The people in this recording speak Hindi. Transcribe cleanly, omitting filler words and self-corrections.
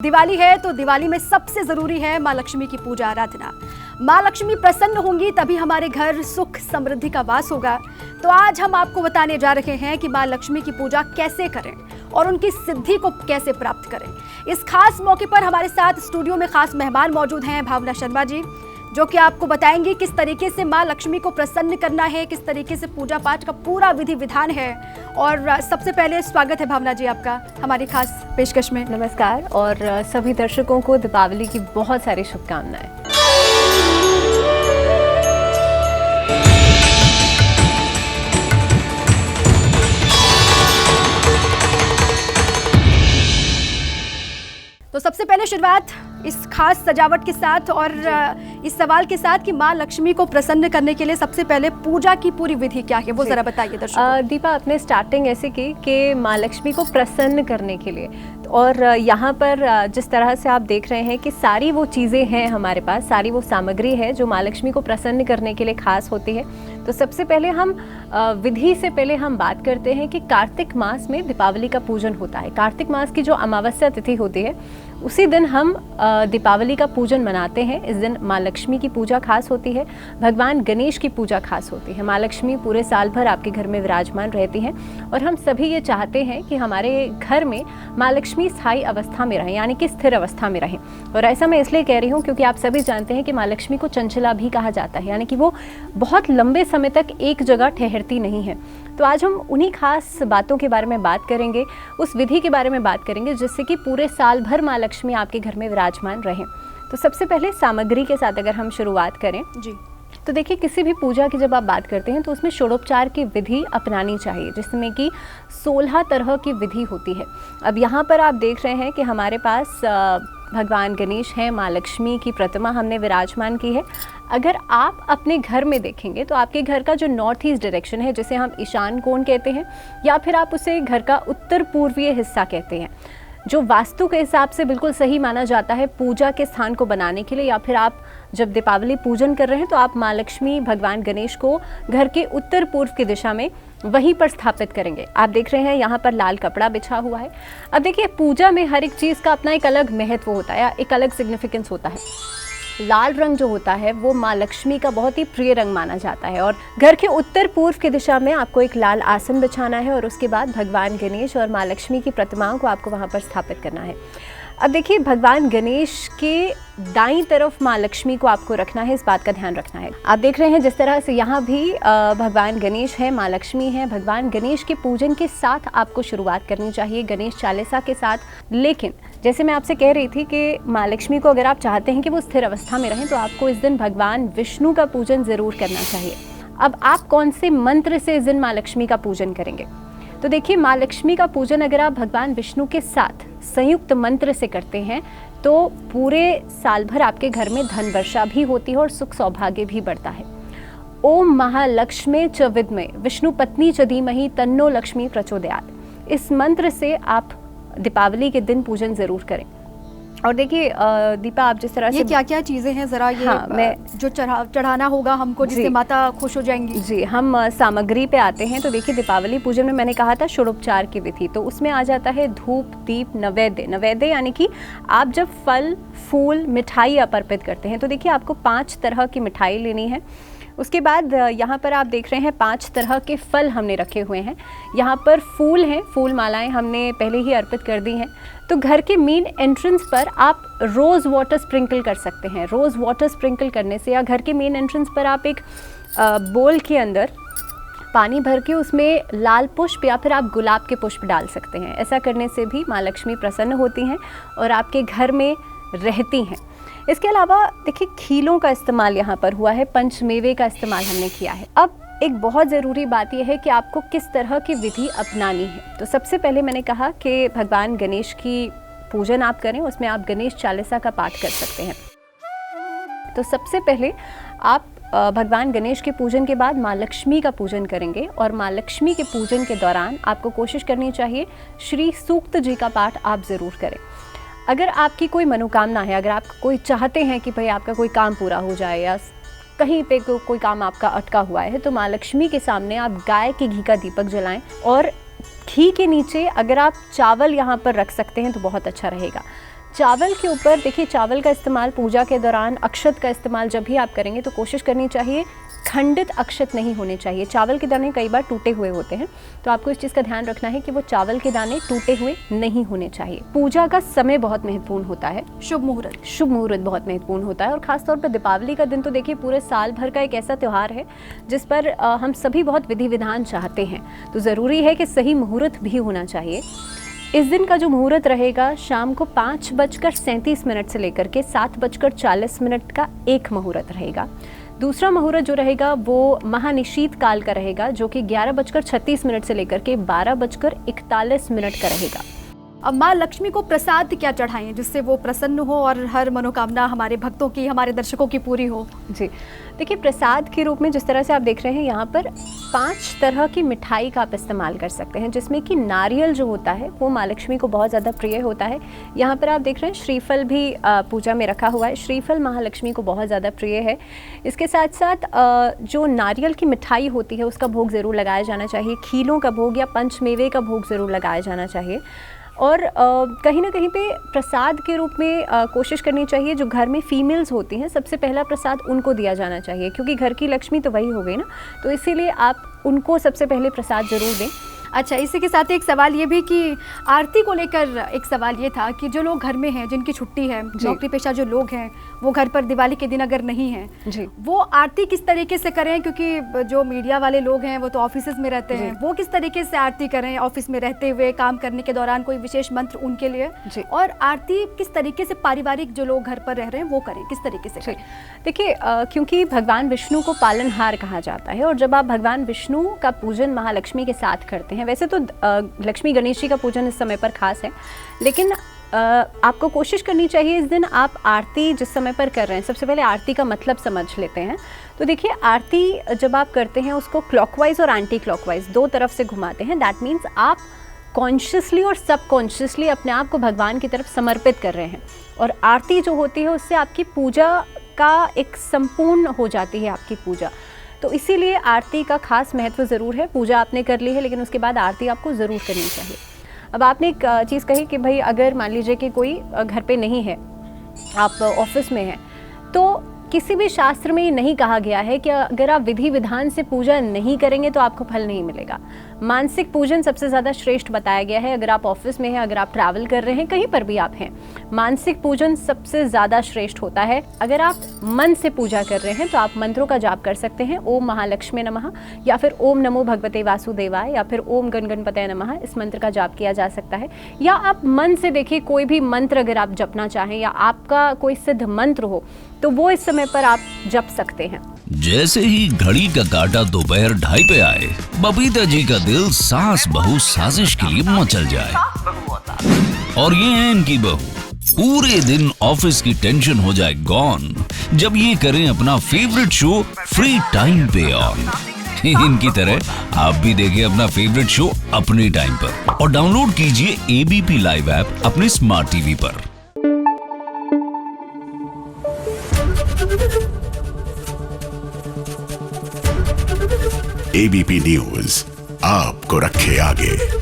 दिवाली है तो दिवाली में सबसे जरूरी है माँ लक्ष्मी की पूजा आराधना। माँ लक्ष्मी प्रसन्न होंगी तभी हमारे घर सुख समृद्धि का वास होगा। तो आज हम आपको बताने जा रहे हैं कि माँ लक्ष्मी की पूजा कैसे करें और उनकी सिद्धि को कैसे प्राप्त करें। इस खास मौके पर हमारे साथ स्टूडियो में खास मेहमान मौजूद हैं भावना शर्मा जी, जो कि आपको बताएंगे किस तरीके से माँ लक्ष्मी को प्रसन्न करना है, किस तरीके से पूजा पाठ का पूरा विधि विधान है। और सबसे पहले स्वागत है भावना जी आपका हमारी खास पेशकश में। नमस्कार और सभी दर्शकों को दीपावली की बहुत सारी शुभकामनाएं। तो सबसे पहले शुरुआत इस खास सजावट के साथ और इस सवाल के साथ कि माँ लक्ष्मी को प्रसन्न करने के लिए सबसे पहले पूजा की पूरी विधि क्या है वो जरा बताइए दर्शकों। दीपा, आपने स्टार्टिंग ऐसे की कि माँ लक्ष्मी को प्रसन्न करने के लिए, और यहाँ पर जिस तरह से आप देख रहे हैं कि सारी वो चीज़ें हैं हमारे पास, सारी वो सामग्री है जो माँ लक्ष्मी को प्रसन्न करने के लिए खास होती है। तो सबसे पहले हम विधि से पहले हम बात करते हैं कि कार्तिक मास में दीपावली का पूजन होता है। कार्तिक मास की जो अमावस्या तिथि होती है उसी दिन हम दीपावली का पूजन मनाते हैं। इस दिन माँ लक्ष्मी की पूजा खास होती है, भगवान गणेश की पूजा खास होती है। माँ लक्ष्मी पूरे साल भर आपके घर में विराजमान रहती हैं और हम सभी ये चाहते हैं कि हमारे घर में माँ लक्ष्मी स्थायी अवस्था में रहें, यानी कि स्थिर अवस्था में रहें। और ऐसा मैं इसलिए कह रही हूँ क्योंकि आप सभी जानते हैं कि माँ लक्ष्मी को चंचला भी कहा जाता है, यानी कि वो बहुत लंबे समय तक एक जगह ठहरती नहीं है। तो आज हम उन्हीं खास बातों के बारे में बात करेंगे, उस विधि के बारे में बात करेंगे जिससे कि पूरे साल भर माँ लक्ष्मी आपके घर में विराजमान रहें। तो सबसे पहले सामग्री के साथ अगर हम शुरुआत करें जी, तो देखिए किसी भी पूजा की जब आप बात करते हैं तो उसमें षोडोपचार की विधि अपनानी चाहिए, जिसमें कि 16 तरह की विधि होती है। अब यहाँ पर आप देख रहे हैं कि हमारे पास भगवान गणेश हैं, माँ लक्ष्मी की प्रतिमा हमने विराजमान की है। अगर आप अपने घर में देखेंगे तो आपके घर का जो नॉर्थ ईस्ट डायरेक्शन है, जिसे हम ईशान कोण कहते हैं, या फिर आप उसे घर का उत्तर पूर्वीय हिस्सा कहते हैं, जो वास्तु के हिसाब से बिल्कुल सही माना जाता है पूजा के स्थान को बनाने के लिए। या फिर आप जब दीपावली पूजन कर रहे हैं तो आप माँ लक्ष्मी भगवान गणेश को घर के उत्तर पूर्व की दिशा में वहीं पर स्थापित करेंगे। आप देख रहे हैं यहाँ पर लाल कपड़ा बिछा हुआ है। अब देखिए पूजा में हर एक चीज़ का अपना एक अलग महत्व होता है, एक अलग सिग्निफिकेंस होता है। लाल रंग जो होता है वो माँ लक्ष्मी का बहुत ही प्रिय रंग माना जाता है और घर के उत्तर पूर्व की दिशा में आपको एक लाल आसन बिछाना है और उसके बाद भगवान गणेश और माँ लक्ष्मी की प्रतिमाओं को आपको वहाँ पर स्थापित करना है। अब देखिए भगवान गणेश के दाईं तरफ माँ लक्ष्मी को आपको रखना है, इस बात का ध्यान रखना है। आप देख रहे हैं जिस तरह से यहाँ भी भगवान गणेश है, माँ लक्ष्मी है। भगवान गणेश के पूजन के साथ आपको शुरुआत करनी चाहिए, गणेश चालीसा के साथ। लेकिन जैसे मैं आपसे कह रही थी कि माँ लक्ष्मी को अगर आप चाहते हैं कि वो स्थिर अवस्था में रहें तो आपको इस दिन भगवान विष्णु का पूजन ज़रूर करना चाहिए। अब आप कौन से मंत्र से इस दिन माँ लक्ष्मी का पूजन करेंगे? तो देखिए माँ लक्ष्मी का पूजन अगर आप भगवान विष्णु के साथ संयुक्त मंत्र से करते हैं तो पूरे साल भर आपके घर में धन वर्षा भी होती है और सुख सौभाग्य भी बढ़ता है। ओम महालक्ष्मी च विद्महे विष्णु पत्नी च धीमहि तन्नो लक्ष्मी प्रचोदयात्, इस मंत्र से आप दीपावली के दिन पूजन जरूर करें। और देखिए दीपा, आप जिस तरह से क्या क्या चीज़ें हैं ज़रा ये मैं जो चढ़ाना होगा हमको जिससे माता खुश हो जाएंगी। जी, हम सामग्री पे आते हैं। तो देखिए दीपावली पूजन में मैंने कहा था षोडोपचार की विधि, तो उसमें आ जाता है धूप दीप नैवेद्य। नैवेद्य यानी कि आप जब फल फूल मिठाई आप अर्पित करते हैं तो देखिए आपको 5 तरह की मिठाई लेनी है। उसके बाद यहाँ पर आप देख रहे हैं 5 तरह के फल हमने रखे हुए हैं। यहाँ पर फूल हैं, फूल मालाएं हमने पहले ही अर्पित कर दी हैं। तो घर के मेन एंट्रेंस पर आप रोज़ वाटर स्प्रिंकल कर सकते हैं। रोज़ वाटर स्प्रिंकल करने से, या घर के मेन एंट्रेंस पर आप एक बोल के अंदर पानी भर के उसमें लाल पुष्प या फिर आप गुलाब के पुष्प डाल सकते हैं। ऐसा करने से भी माँ लक्ष्मी प्रसन्न होती हैं और आपके घर में रहती हैं। इसके अलावा देखिए खीलों का इस्तेमाल यहाँ पर हुआ है, पंचमेवे का इस्तेमाल हमने किया है। अब एक बहुत ज़रूरी बात यह है कि आपको किस तरह की विधि अपनानी है। तो सबसे पहले मैंने कहा कि भगवान गणेश की पूजन आप करें, उसमें आप गणेश चालीसा का पाठ कर सकते हैं। तो सबसे पहले आप भगवान गणेश के पूजन के बाद माँ लक्ष्मी का पूजन करेंगे और माँ लक्ष्मी के पूजन के दौरान आपको कोशिश करनी चाहिए श्री सूक्त जी का पाठ आप ज़रूर करें। अगर आपकी कोई मनोकामना है, अगर आप कोई चाहते हैं कि भाई आपका कोई काम पूरा हो जाए या कहीं पे कोई काम आपका अटका हुआ है, तो माँ लक्ष्मी के सामने आप गाय के घी का दीपक जलाएं और घी के नीचे अगर आप चावल यहाँ पर रख सकते हैं तो बहुत अच्छा रहेगा। चावल के ऊपर देखिए, चावल का इस्तेमाल पूजा के दौरान, अक्षत का इस्तेमाल जब भी आप करेंगे तो कोशिश करनी चाहिए खंडित अक्षत नहीं होने चाहिए। चावल के दाने कई बार टूटे हुए होते हैं, तो आपको इस चीज़ का ध्यान रखना है कि वो चावल के दाने टूटे हुए नहीं होने चाहिए। पूजा का समय बहुत महत्वपूर्ण होता है, शुभ मुहूर्त बहुत महत्वपूर्ण होता है। और ख़ासतौर पर दीपावली का दिन तो देखिए पूरे साल भर का एक ऐसा त्यौहार है जिस पर हम सभी बहुत विधि विधान चाहते हैं, तो ज़रूरी है कि सही मुहूर्त भी होना चाहिए। इस दिन का जो मुहूर्त रहेगा शाम को 5:37 से लेकर के 7:40 का एक मुहूर्त रहेगा। दूसरा मुहूर्त जो रहेगा वो महानिशीत काल का रहेगा, जो कि 11:36 से लेकर के 12:41 का रहेगा। अब माँ लक्ष्मी को प्रसाद क्या चढ़ाएं जिससे वो प्रसन्न हो और हर मनोकामना हमारे भक्तों की, हमारे दर्शकों की पूरी हो? जी देखिए, प्रसाद के रूप में जिस तरह से आप देख रहे हैं यहाँ पर 5 तरह की मिठाई का आप इस्तेमाल कर सकते हैं, जिसमें कि नारियल जो होता है वो माँ लक्ष्मी को बहुत ज़्यादा प्रिय होता है। यहाँ पर आप देख रहे हैं श्रीफल भी पूजा में रखा हुआ है। श्रीफल महालक्ष्मी को बहुत ज़्यादा प्रिय है। इसके साथ साथ जो नारियल की मिठाई होती है उसका भोग ज़रूर लगाया जाना चाहिए। खीलों का भोग या पंचमेवे का भोग ज़रूर लगाया जाना चाहिए। और कहीं ना कहीं पे प्रसाद के रूप में कोशिश करनी चाहिए, जो घर में फीमेल्स होती हैं सबसे पहला प्रसाद उनको दिया जाना चाहिए, क्योंकि घर की लक्ष्मी तो वही हो गई ना, तो इसीलिए आप उनको सबसे पहले प्रसाद जरूर दें। अच्छा, इसी के साथ एक सवाल ये भी कि आरती को लेकर एक सवाल ये था कि जो लोग घर में हैं, जिनकी छुट्टी है, नौकरी पेशा जो लोग हैं, वो घर पर दिवाली के दिन अगर नहीं हैं जी, वो आरती किस तरीके से करें? क्योंकि जो मीडिया वाले लोग हैं वो तो ऑफिस में रहते हैं, वो किस तरीके से आरती करें ऑफिस में रहते हुए, काम करने के दौरान कोई विशेष मंत्र उनके लिए जी। और आरती किस तरीके से पारिवारिक जो लोग घर पर रह रहे हैं वो करें, किस तरीके से करें? देखिए, क्योंकि भगवान विष्णु को पालनहार कहा जाता है, और जब आप भगवान विष्णु का पूजन महालक्ष्मी के साथ करते हैं, वैसे तो लक्ष्मी गणेश जी का पूजन इस समय पर खास है, लेकिन आपको कोशिश करनी चाहिए इस दिन आप आरती जिस समय पर कर रहे हैं, सबसे पहले आरती का मतलब समझ लेते हैं। तो देखिए, आरती जब आप करते हैं उसको क्लॉकवाइज और एंटी क्लॉकवाइज 2 तरफ से घुमाते हैं। दैट मीन्स आप कॉन्शियसली और सबकॉन्शियसली अपने आप को भगवान की तरफ समर्पित कर रहे हैं, और आरती जो होती है उससे आपकी पूजा का एक संपूर्ण हो जाती है आपकी पूजा। तो इसीलिए आरती का खास महत्व ज़रूर है। पूजा आपने कर ली है, लेकिन उसके बाद आरती आपको ज़रूर करनी चाहिए। अब आपने एक चीज़ कही कि भाई अगर मान लीजिए कि कोई घर पे नहीं है, आप ऑफिस में हैं, तो किसी भी शास्त्र में ये नहीं कहा गया है कि अगर आप विधि विधान से पूजा नहीं करेंगे तो आपको फल नहीं मिलेगा। मानसिक पूजन सबसे ज़्यादा श्रेष्ठ बताया गया है। अगर आप ऑफिस में हैं, अगर आप ट्रैवल कर रहे हैं, कहीं पर भी आप हैं, मानसिक पूजन सबसे ज़्यादा श्रेष्ठ होता है। अगर आप मन से पूजा कर रहे हैं तो आप मंत्रों का जाप कर सकते हैं, ओम महालक्ष्मी नमः, या फिर ओम नमो भगवते वासुदेवाय, या फिर ओम गणगणपतये नमः, इस मंत्र का जाप किया जा सकता है। या आप मन से देखिए, कोई भी मंत्र अगर आप जपना चाहें या आपका कोई सिद्ध मंत्र हो तो वो इस समय पर आप जप सकते हैं। जैसे ही घड़ी का काटा दोपहर 2:30 पे आए, बबीता जी का दिल सास बहू साजिश के लिए मचल जाए। और ये है इनकी बहू, पूरे दिन ऑफिस की टेंशन हो जाए गॉन जब ये करें अपना फेवरेट शो फ्री टाइम पे ऑन। इनकी तरह आप भी देखें अपना फेवरेट शो अपने टाइम पर, और डाउनलोड कीजिए एबीपी लाइव ऐप अपने स्मार्ट टीवी पर। एबीपी न्यूज आपको रखे आगे।